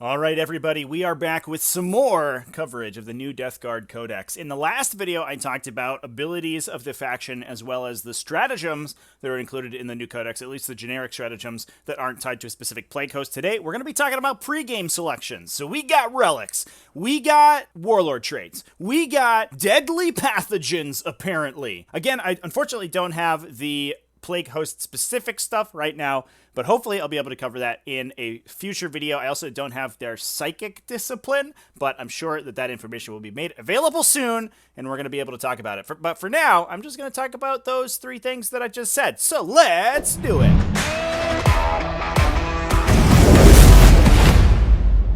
All right, everybody, we are back with some more coverage of the new Death Guard Codex. In the last video, I talked about abilities of the faction as well as the stratagems that are included in the new Codex, at least the generic stratagems that aren't tied to a specific plague host. Today, we're going to be talking about pre-game selections. So we got Relics, we got Warlord Traits, we got deadly pathogens, apparently. Again, I unfortunately don't have the plague host specific stuff right now, but hopefully I'll be able to cover that in a future video. I also don't have their psychic discipline, but I'm sure that that information will be made available soon, and we're going to be able to talk about it. But for now, I'm just going to talk about those three things that I just said. So let's do it.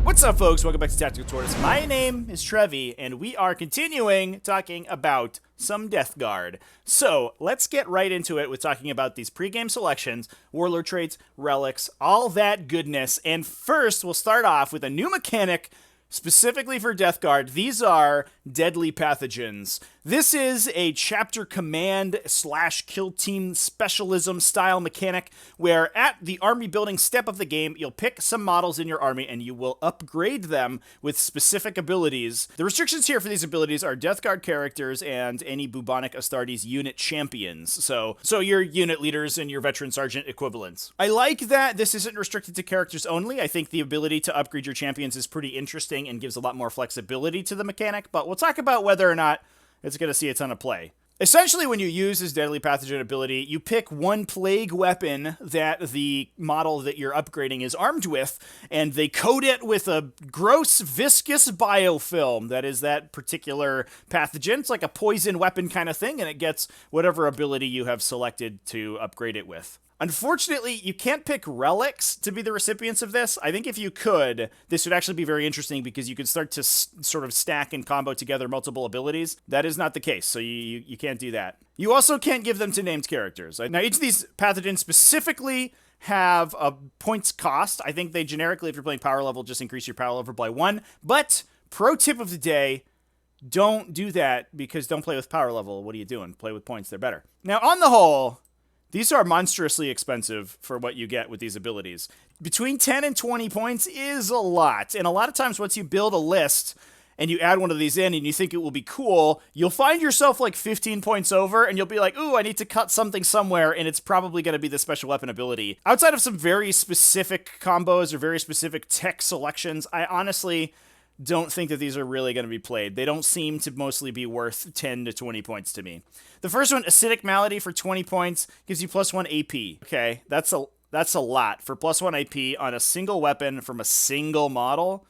What's up, folks? Welcome back to Tactical Tortoise. My name is Trevi, and we are continuing talking about some Death Guard. So let's get right into it with talking about these pregame selections, Warlord Traits, Relics, all that goodness. And first, we'll start off with a new mechanic specifically for Death Guard. These are deadly pathogens. This is a chapter command / kill team specialism style mechanic where at the army building step of the game, you'll pick some models in your army and you will upgrade them with specific abilities. The restrictions here for these abilities are Death Guard characters and any bubonic Astartes unit champions. So your unit leaders and your veteran sergeant equivalents. I like that this isn't restricted to characters only. I think the ability to upgrade your champions is pretty interesting and gives a lot more flexibility to the mechanic, but we'll talk about whether or not it's going to see a ton of play. Essentially, when you use this deadly pathogen ability, you pick one plague weapon that the model that you're upgrading is armed with, and they coat it with a gross, viscous biofilm. That is that particular pathogen. It's like a poison weapon kind of thing, and it gets whatever ability you have selected to upgrade it with. Unfortunately, you can't pick relics to be the recipients of this. I think if you could, this would actually be very interesting because you could start to sort of stack and combo together multiple abilities. That is not the case, so you can't do that. You also can't give them to named characters. Now, each of these pathogens specifically have a points cost. I think they generically, if you're playing power level, just increase your power level by 1. But, pro tip of the day, don't do that because don't play with power level. What are you doing? Play with points. They're better. Now, on the whole, these are monstrously expensive for what you get with these abilities. Between 10 and 20 points is a lot. And a lot of times once you build a list and you add one of these in and you think it will be cool, you'll find yourself like 15 points over and you'll be like, ooh, I need to cut something somewhere, and it's probably going to be the special weapon ability. Outside of some very specific combos or very specific tech selections, I honestly don't think that these are really going to be played. They don't seem to mostly be worth 10 to 20 points to me. The first one, Acidic Malady for 20 points, gives you +1 AP. Okay, that's a lot for +1 AP on a single weapon from a single model.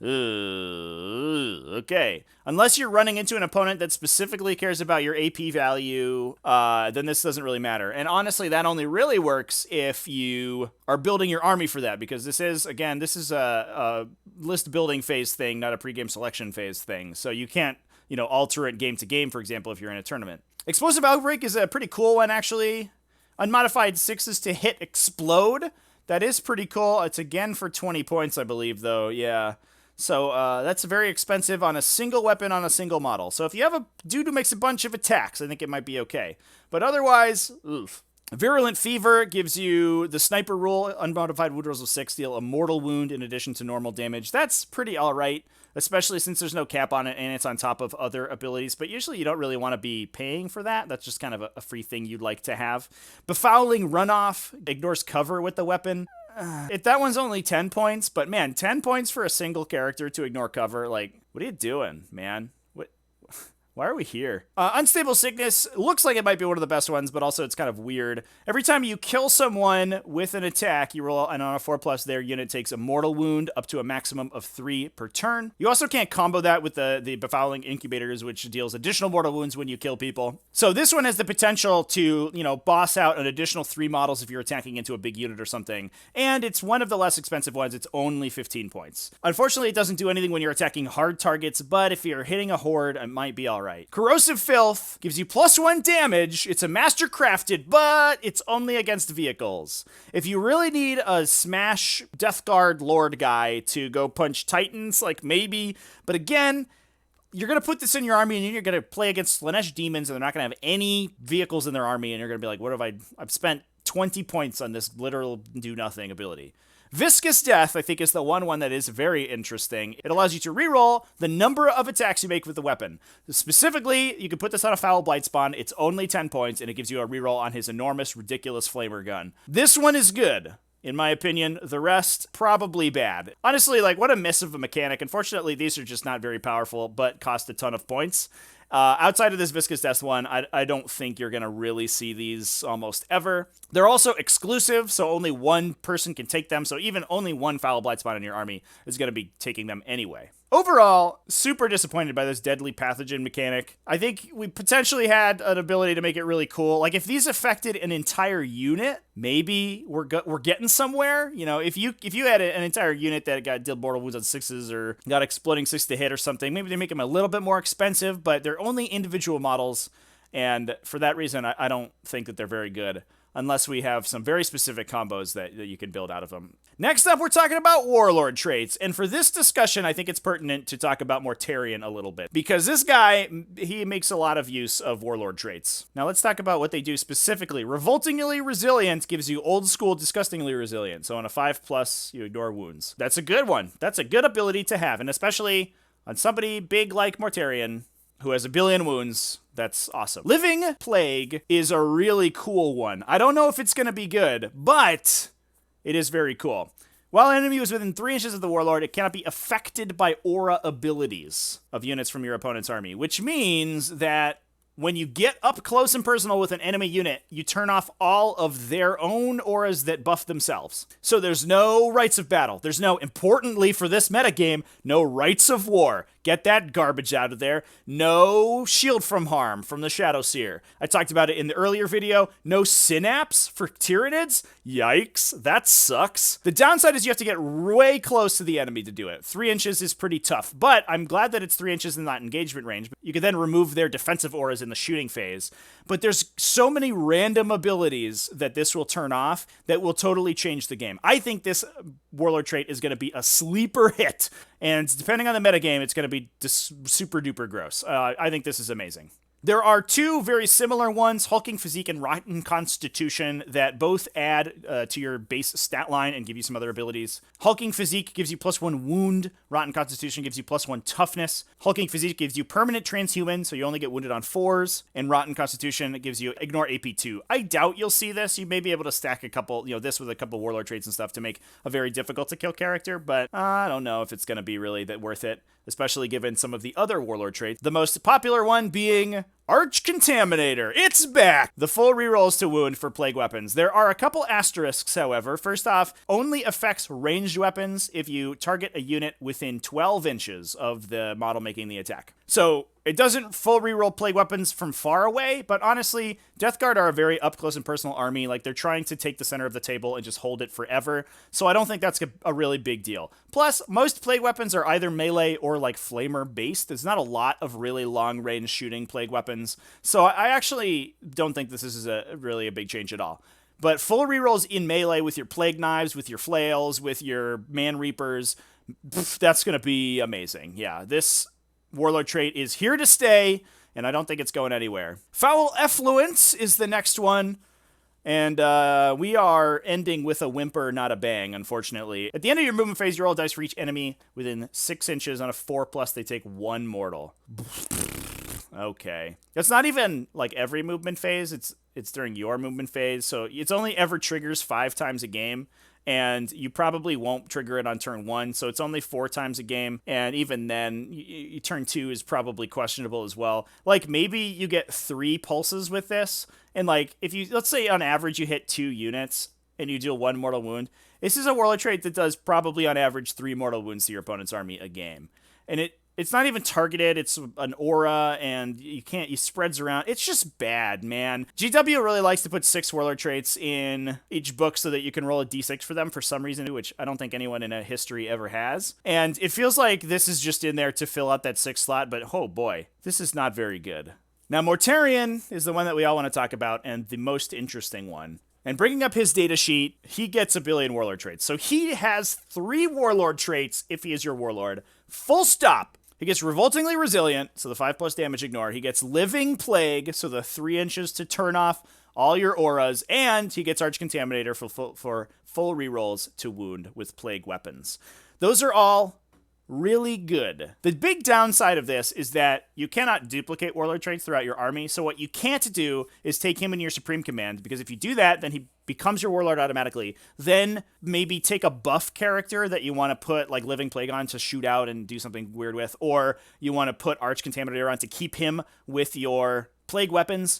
Okay. Unless you're running into an opponent that specifically cares about your AP value, then this doesn't really matter. And honestly, that only really works if you are building your army for that, because this is a list building phase thing, not a pregame selection phase thing. So you can't, alter it game to game, for example, if you're in a tournament. Explosive Outbreak is a pretty cool one, actually. Unmodified 6s to hit explode. That is pretty cool. It's again for 20 points, I believe, though. Yeah. So that's very expensive on a single weapon on a single model. So if you have a dude who makes a bunch of attacks, I think it might be okay. But otherwise, oof. Virulent Fever gives you the sniper rule, unmodified wound rolls of 6, deal a mortal wound in addition to normal damage. That's pretty alright, especially since there's no cap on it and it's on top of other abilities. But usually you don't really want to be paying for that. That's just kind of a free thing you'd like to have. Befouling Runoff ignores cover with the weapon. That one's only 10 points, but man, 10 points for a single character to ignore cover, like, what are you doing, man? Why are we here? Unstable Sickness looks like it might be one of the best ones, but also it's kind of weird. Every time you kill someone with an attack, you roll, and on a 4+, their unit takes a mortal wound up to a maximum of 3 per turn. You also can't combo that with the Befouling Incubators, which deals additional mortal wounds when you kill people. So this one has the potential to, boss out an additional 3 models if you're attacking into a big unit or something. And it's one of the less expensive ones. It's only 15 points. Unfortunately, it doesn't do anything when you're attacking hard targets, but if you're hitting a horde, it might be alright. Corrosive Filth gives you +1 damage. It's a master crafted, but it's only against vehicles. If you really need a smash Death Guard Lord guy to go punch Titans, like maybe, but again, you're going to put this in your army and you're going to play against Slanesh demons and they're not going to have any vehicles in their army and you're going to be like, I've spent 20 points on this literal do nothing ability. Viscous Death, I think, is the one that is very interesting. It allows you to reroll the number of attacks you make with the weapon. Specifically, you can put this on a Foul Blight spawn. It's only 10 points, and it gives you a reroll on his enormous, ridiculous flamer gun. This one is good. In my opinion, the rest, probably bad. Honestly, like, what a miss of a mechanic. Unfortunately, these are just not very powerful, but cost a ton of points. Outside of this Viscous Death one, I don't think you're going to really see these almost ever. They're also exclusive, so only one person can take them, so even only one Foul Blight spawn in your army is going to be taking them anyway. Overall, super disappointed by this deadly pathogen mechanic. I think we potentially had an ability to make it really cool. Like, if these affected an entire unit, maybe we're getting somewhere. You know, if you had an entire unit that dealt mortal wounds on 6s or got exploding 6 to hit or something, maybe they make them a little bit more expensive, but they're only individual models, and for that reason, I don't think that they're very good, unless we have some very specific combos that you can build out of them. Next up, we're talking about Warlord Traits, and for this discussion, I think it's pertinent to talk about Mortarion a little bit, because this guy, he makes a lot of use of Warlord Traits. Now let's talk about what they do specifically. Revoltingly Resilient gives you old school Disgustingly Resilient, so on a 5+, you ignore wounds. That's a good one. That's a good ability to have, and especially on somebody big like Mortarion, who has a billion wounds. That's awesome. Living Plague is a really cool one. I don't know if it's going to be good, but it is very cool. While an enemy is within 3 inches of the Warlord, it cannot be affected by aura abilities of units from your opponent's army, which means that when you get up close and personal with an enemy unit, you turn off all of their own auras that buff themselves. So there's no rites of battle. There's no, importantly for this metagame, no rites of war. Get that garbage out of there. No shield from harm from the Shadow Seer. I talked about it in the earlier video. No synapse for Tyranids. Yikes, that sucks. The downside is you have to get way close to the enemy to do it. 3 inches is pretty tough, but I'm glad that it's 3 inches in that engagement range. You can then remove their defensive auras in the shooting phase. But there's so many random abilities that this will turn off that will totally change the game. I think this Warlord trait is going to be a sleeper hit. And depending on the metagame, it's going to be super duper gross. I think this is amazing. There are 2 very similar ones, Hulking Physique and Rotten Constitution, that both add to your base stat line and give you some other abilities. Hulking Physique gives you +1 wound. Rotten Constitution gives you +1 toughness. Hulking Physique gives you permanent transhuman, so you only get wounded on 4s. And Rotten Constitution gives you ignore AP2. I doubt you'll see this. You may be able to stack a couple, this with a couple Warlord traits and stuff to make a very difficult to kill character, but I don't know if it's going to be really that worth it, especially given some of the other Warlord traits. The most popular one being Arch Contaminator. It's back! The full rerolls to wound for plague weapons. There are a couple asterisks, however. First off, only affects ranged weapons if you target a unit within 12 inches of the model making the attack. So it doesn't full reroll plague weapons from far away, but honestly, Death Guard are a very up-close and personal army. Like, they're trying to take the center of the table and just hold it forever, so I don't think that's a really big deal. Plus, most plague weapons are either melee or, like, flamer-based. There's not a lot of really long-range shooting plague weapons, so I actually don't think this is really a big change at all. But full rerolls in melee with your plague knives, with your flails, with your man reapers, that's going to be amazing. Yeah, this Warlord trait is here to stay, and I don't think it's going anywhere. Foul Effluence is the next one, and we are ending with a whimper, not a bang, unfortunately. At the end of your movement phase, you roll dice for each enemy within 6 inches. On a 4+, they take 1 mortal. Okay. That's not even, like, every movement phase. It's during your movement phase, so it's only ever triggers 5 times a game. And you probably won't trigger it on turn 1, so it's only 4 times a game, and even then, turn 2 is probably questionable as well. Like, maybe you get 3 pulses with this, and like, if you, let's say on average you hit 2 units, and you deal 1 mortal wound, this is a Warlord trait that does probably on average 3 mortal wounds to your opponent's army a game. And it's not even targeted, it's an aura, and you spreads around. It's just bad, man. GW really likes to put 6 Warlord traits in each book so that you can roll a d6 for them for some reason, which I don't think anyone in a history ever has. And it feels like this is just in there to fill out that 6 slot, but oh boy, this is not very good. Now, Mortarion is the one that we all want to talk about, and the most interesting one. And bringing up his data sheet, he gets a billion Warlord traits. So he has 3 Warlord traits if he is your Warlord. Full stop. He gets Revoltingly Resilient, so the 5+ damage ignore. He gets Living Plague, so the 3 inches to turn off all your auras, and he gets Arch Contaminator for full rerolls to wound with plague weapons. Those are all really good. The big downside of this is that you cannot duplicate Warlord traits throughout your army, so what you can't do is take him in your Supreme Command, because if you do that, then he becomes your Warlord automatically. Then maybe take a buff character that you want to put like Living Plague on to shoot out and do something weird with, or you want to put Arch Contaminator on to keep him with your plague weapons.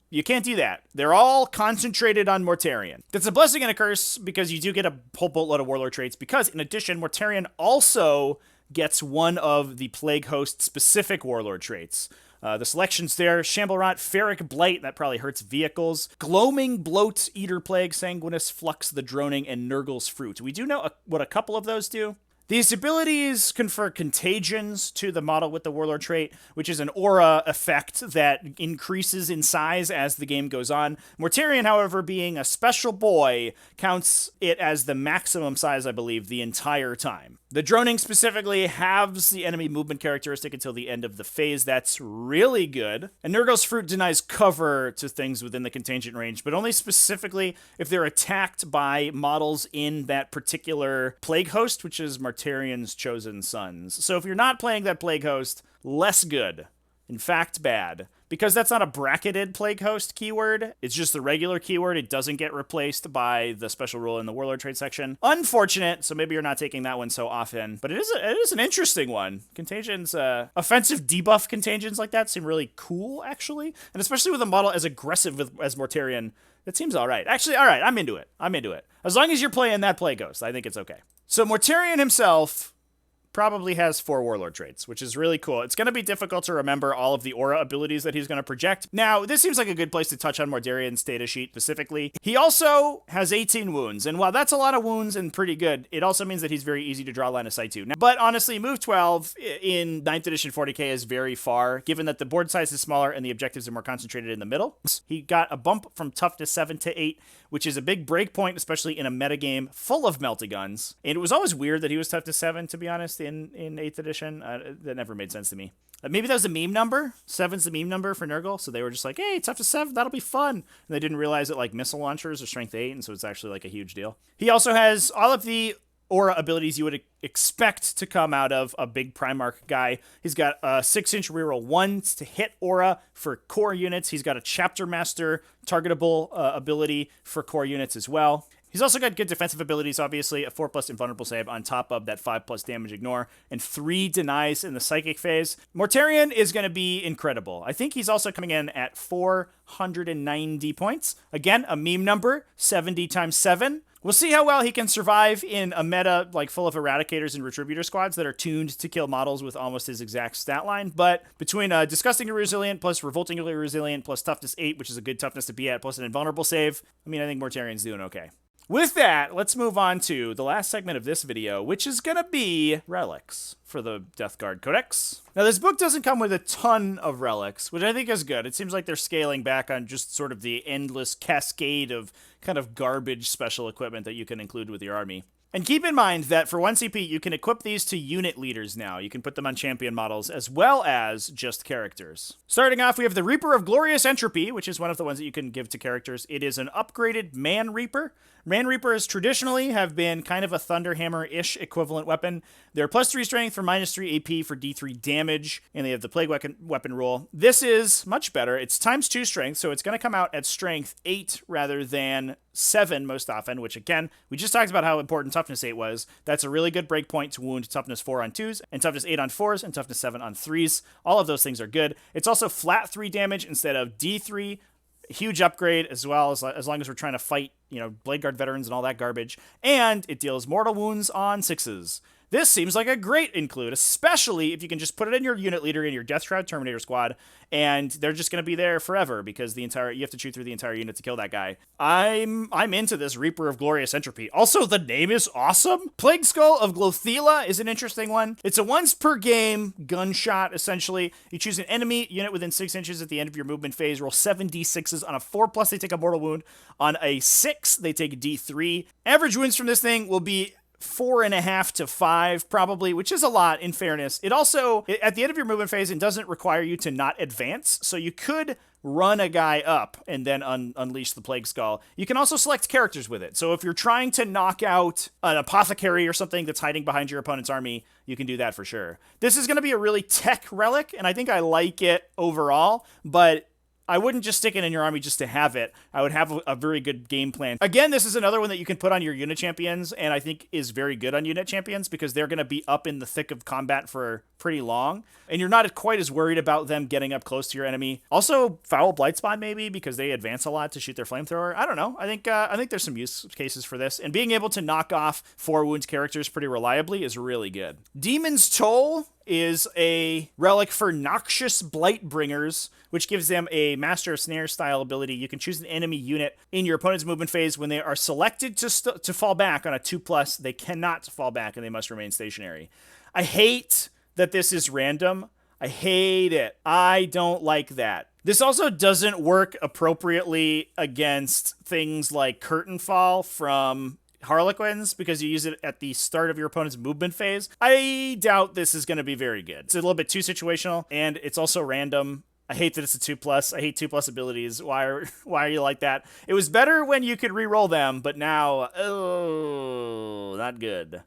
You can't do that. They're all concentrated on Mortarion. That's a blessing and a curse, because you do get a whole boatload of Warlord traits, because in addition, Mortarion also gets one of the Plague Host specific Warlord traits. The selections there: Shamble Rot, Ferric Blight, that probably hurts vehicles, Gloaming Bloat, Eater Plague, Sanguinous Flux the Droning, and Nurgle's Fruit. We do know what a couple of those do. These abilities confer Contagions to the model with the Warlord trait, which is an aura effect that increases in size as the game goes on. Mortarion, however, being a special boy, counts it as the maximum size, I believe, the entire time. The Droning specifically halves the enemy movement characteristic until the end of the phase. That's really good. And Nurgle's Fruit denies cover to things within the contingent range, but only specifically if they're attacked by models in that particular Plague Host, which is Mortarion's chosen sons. So if you're not playing that Plague Host, less good. In fact, bad. Because that's not a bracketed Plague Host keyword, it's just the regular keyword. It doesn't get replaced by the special rule in the Warlord trait section. Unfortunate, so maybe you're not taking that one so often, but it is an interesting one. Contagions, offensive debuff contagions like that seem really cool, actually. And especially with a model as aggressive as Mortarion, that seems all right. Actually, all right, I'm into it. As long as you're playing that Plague Host, I think it's okay. So Mortarion himself probably has 4 Warlord traits, which is really cool. It's going to be difficult to remember all of the aura abilities that he's going to project. Now, this seems like a good place to touch on Mortarion's data sheet specifically. He also has 18 wounds, and while that's a lot of wounds and pretty good, it also means that he's very easy to draw line of sight to. Now, but honestly, move 12 in 9th edition 40k is very far, given that the board size is smaller and the objectives are more concentrated in the middle. He got a bump from toughness 7 to 8, which is a big break point, especially in a metagame full of Meltagons. And it was always weird that he was toughness 7, to be honest, in 8th edition. That never made sense to me. Maybe that was a meme number. 7's the meme number for Nurgle, so they were just like, hey, toughness 7, that'll be fun. And they didn't realize that like missile launchers are strength 8, and so it's actually like a huge deal. He also has all of the aura abilities you would expect to come out of a big Primarch guy. He's got a 6-inch reroll 1 to hit aura for core units. He's got a Chapter Master targetable ability for core units as well. He's also got good defensive abilities, obviously, a 4+ invulnerable save on top of that 5+ damage ignore, and 3 denies in the psychic phase. Mortarion is going to be incredible. I think he's also coming in at 490 points. Again, a meme number, 70 times 7. We'll see how well he can survive in a meta like full of Eradicators and Retributor squads that are tuned to kill models with almost his exact stat line. But between Disgustingly Resilient plus Revoltingly Resilient plus Toughness 8, which is a good toughness to be at, plus an invulnerable save, I think Mortarion's doing okay. With that, let's move on to the last segment of this video, which is going to be Relics for the Death Guard Codex. Now, this book doesn't come with a ton of relics, which I think is good. It seems like they're scaling back on just sort of the endless cascade of kind of garbage special equipment that you can include with your army. And keep in mind that for 1 CP, you can equip these to unit leaders now. You can put them on champion models as well as just characters. Starting off, we have the Reaper of Glorious Entropy, which is one of the ones that you can give to characters. It is an upgraded Man Reaper. Man Reapers traditionally have been kind of a Thunderhammer-ish equivalent weapon. They're +3 strength for -3 AP for D3 damage, and they have the Plague weapon rule. This is much better. It's ×2 strength, so it's going to come out at strength 8 rather than 7 most often, which again, we just talked about how important toughness 8 was. That's a really good breakpoint to wound toughness 4 on 2s, and toughness 8 on 4s, and toughness 7 on 3s. All of those things are good. It's also flat 3 damage instead of D3. Huge upgrade, as well as long as we're trying to fight, Blade Guard veterans and all that garbage. And it deals mortal wounds on 6s. This seems like a great include, especially if you can just put it in your unit leader in your Death Shroud Terminator squad, and they're just going to be there forever because you have to shoot through the entire unit to kill that guy. I'm into this Reaper of Glorious Entropy. Also, the name is awesome. Plague Skull of Glothila is an interesting one. It's a once per game gunshot, essentially. You choose an enemy unit within 6 inches at the end of your movement phase, roll 7d6s. On a 4+, they take a mortal wound. On a 6, they take D3. Average wounds from this thing will be 4.5 to 5 probably, which is a lot in fairness. It also, at the end of your movement phase, it doesn't require you to not advance, so you could run a guy up and then unleash the Plague Skull. You can also select characters with it. So if you're trying to knock out an apothecary or something that's hiding behind your opponent's army, you can do that for sure. This is going to be a really tech relic, and I think I like it overall, but I wouldn't just stick it in your army just to have it. I would have a very good game plan. Again, this is another one that you can put on your unit champions, and I think is very good on unit champions because they're going to be up in the thick of combat for pretty long, and you're not quite as worried about them getting up close to your enemy. Also, Foul Blightspawn maybe because they advance a lot to shoot their flamethrower. I don't know. I think there's some use cases for this, and being able to knock off 4 wounds characters pretty reliably is really good. Demon's Toll is a relic for Noxious Blightbringers, which gives them a Master of Snare style ability. You can choose an enemy unit in your opponent's movement phase. When they are selected to fall back on a 2+, they cannot fall back and they must remain stationary. I hate that this is random. I hate it. I don't like that. This also doesn't work appropriately against things like Curtain Fall from Harlequins because you use it at the start of your opponent's movement phase. I doubt this is going to be very good. It's a little bit too situational, and it's also random. I hate that it's a 2+. I hate 2+ abilities. Why are you like that? It was better when you could re-roll them, but now, oh, not good.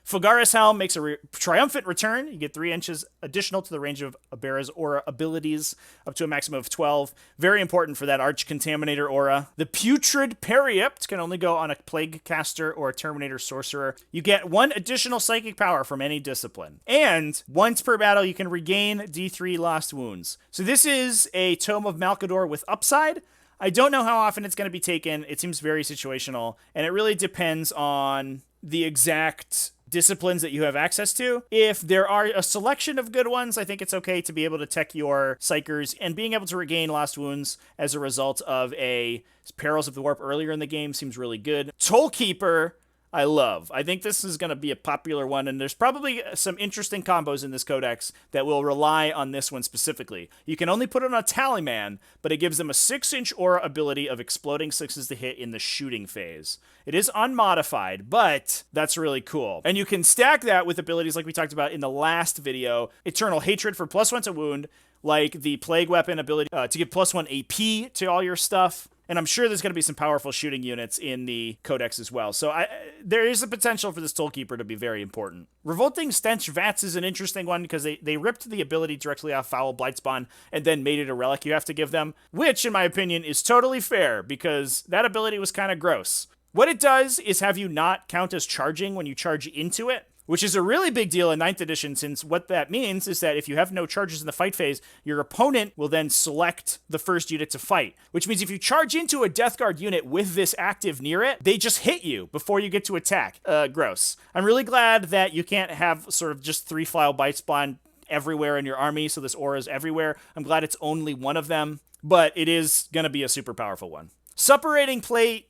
Fulgaris Helm makes a triumphant return. You get 3 inches additional to the range of Abera's aura abilities, up to a maximum of 12. Very important for that Arch Contaminator aura. The Putrid Periapt can only go on a Plague Caster or a Terminator Sorcerer. You get 1 additional psychic power from any discipline. And once per battle, you can regain D3 lost wounds. So this is a Tome of Malkador with upside. I don't know how often it's going to be taken. It seems very situational, and it really depends on the exact disciplines that you have access to. If there are a selection of good ones, I think it's okay to be able to tech your Psychers, and being able to regain lost wounds as a result of a Perils of the Warp earlier in the game seems really good. Tollkeeper, I love. I think this is going to be a popular one, and there's probably some interesting combos in this codex that will rely on this one specifically. You can only put it on a Tallyman, but it gives them a 6-inch aura ability of exploding 6s to hit in the shooting phase. It is unmodified, but that's really cool. And you can stack that with abilities like we talked about in the last video. Eternal Hatred for +1 to wound, like the Plague Weapon ability to give +1 AP to all your stuff. And I'm sure there's going to be some powerful shooting units in the codex as well. So there is a potential for this Tollkeeper to be very important. Revolting Stench Vats is an interesting one because they ripped the ability directly off Foul Blightspawn and then made it a relic you have to give them, which in my opinion is totally fair because that ability was kind of gross. What it does is have you not count as charging when you charge into it, which is a really big deal in 9th edition, since what that means is that if you have no charges in the fight phase, your opponent will then select the first unit to fight, which means if you charge into a Death Guard unit with this active near it, they just hit you before you get to attack. Gross. I'm really glad that you can't have sort of just 3 Foul Blightspawn everywhere in your army, so this aura is everywhere. I'm glad it's only one of them, but it is going to be a super powerful one. Suppurating Plate,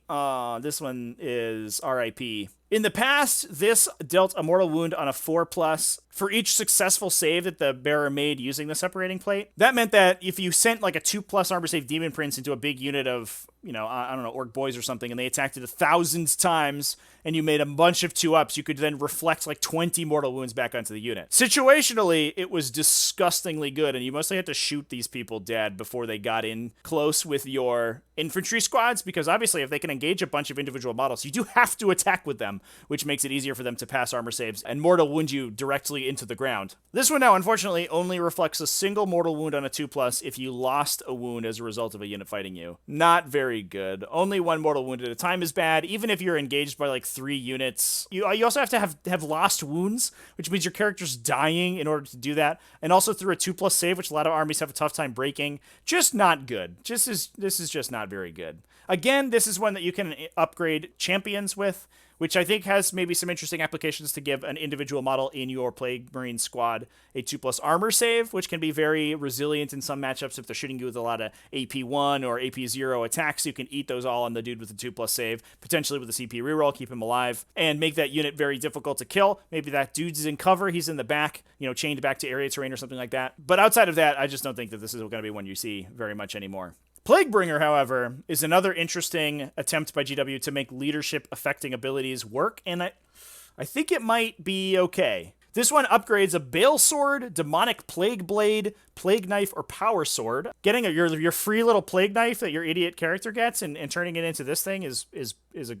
this one is RIP. In the past, this dealt a mortal wound on a 4+ for each successful save that the bearer made using the Suppurating Plate. That meant that if you sent like a 2+ armor save Demon Prince into a big unit of, I don't know, Orc Boys or something, and they attacked it 1,000 times, and you made a bunch of 2-ups, you could then reflect like 20 mortal wounds back onto the unit. Situationally, it was disgustingly good, and you mostly had to shoot these people dead before they got in close with your infantry squads, because obviously if they can engage a bunch of individual models, you do have to attack with them, which makes it easier for them to pass armor saves and mortal wound you directly into the ground. This one now, unfortunately, only reflects a single mortal wound on a 2+ if you lost a wound as a result of a unit fighting you. Not very good. Only 1 mortal wound at a time is bad, even if you're engaged by like 3 units. You also have to have lost wounds, which means your character's dying in order to do that, and also through a 2+ save, which a lot of armies have a tough time breaking. Just not good. This is just not very good. Again, this is one that you can upgrade champions with, which I think has maybe some interesting applications to give an individual model in your Plague Marine squad a 2+ armor save, which can be very resilient in some matchups if they're shooting you with a lot of AP1 or AP0 attacks. You can eat those all on the dude with the 2+ save, potentially with a CP reroll, keep him alive, and make that unit very difficult to kill. Maybe that dude's in cover, he's in the back, chained back to area terrain or something like that. But outside of that, I just don't think that this is going to be one you see very much anymore. Plaguebringer, however, is another interesting attempt by GW to make leadership affecting abilities work, and I I think it might be okay. This one upgrades a Bale Sword, Demonic Plague Blade, Plague Knife, or Power Sword. Getting your free little Plague Knife that your idiot character gets and turning it into this thing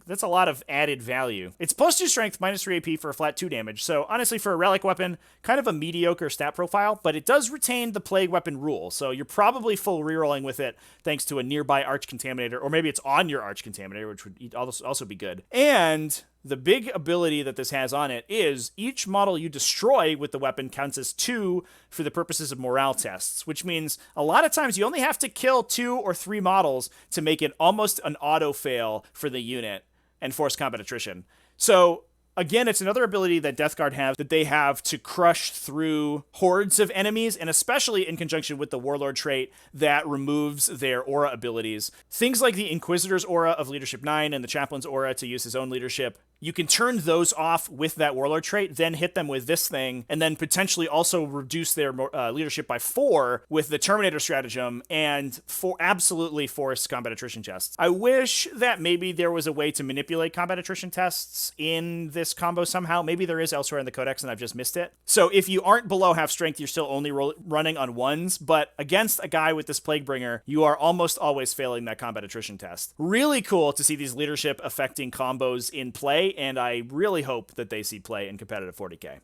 that's a lot of added value. It's +2 strength, -3 AP for a flat 2 damage. So honestly, for a relic weapon, kind of a mediocre stat profile, but it does retain the Plague Weapon rule. So you're probably full rerolling with it thanks to a nearby Arch Contaminator, or maybe it's on your Arch Contaminator, which would also be good. And the big ability that this has on it is each model you destroy with the weapon counts as 2 for the purposes of morale tests, which means a lot of times you only have to kill 2 or 3 models to make it almost an auto fail for the unit and force combat attrition. So again, it's another ability that Death Guard have that they have to crush through hordes of enemies, and especially in conjunction with the Warlord trait that removes their aura abilities. Things like the Inquisitor's aura of Leadership 9 and the Chaplain's aura to use his own leadership. You can turn those off with that Warlord trait, then hit them with this thing, and then potentially also reduce their leadership by 4 with the Terminator stratagem, and absolutely force combat attrition tests. I wish that maybe there was a way to manipulate combat attrition tests in this combo somehow. Maybe there is elsewhere in the codex and I've just missed it. So if you aren't below half strength, you're still only running on 1s, but against a guy with this Plaguebringer, you are almost always failing that combat attrition test. Really cool to see these leadership affecting combos in play, and I really hope that they see play in competitive 40k.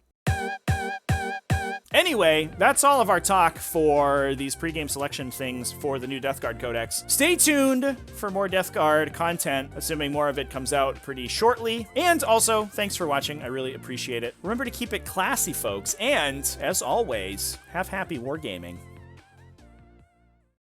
Anyway, that's all of our talk for these pregame selection things for the new Death Guard Codex. Stay tuned for more Death Guard content, assuming more of it comes out pretty shortly. And also, thanks for watching. I really appreciate it. Remember to keep it classy, folks. And, as always, have happy wargaming.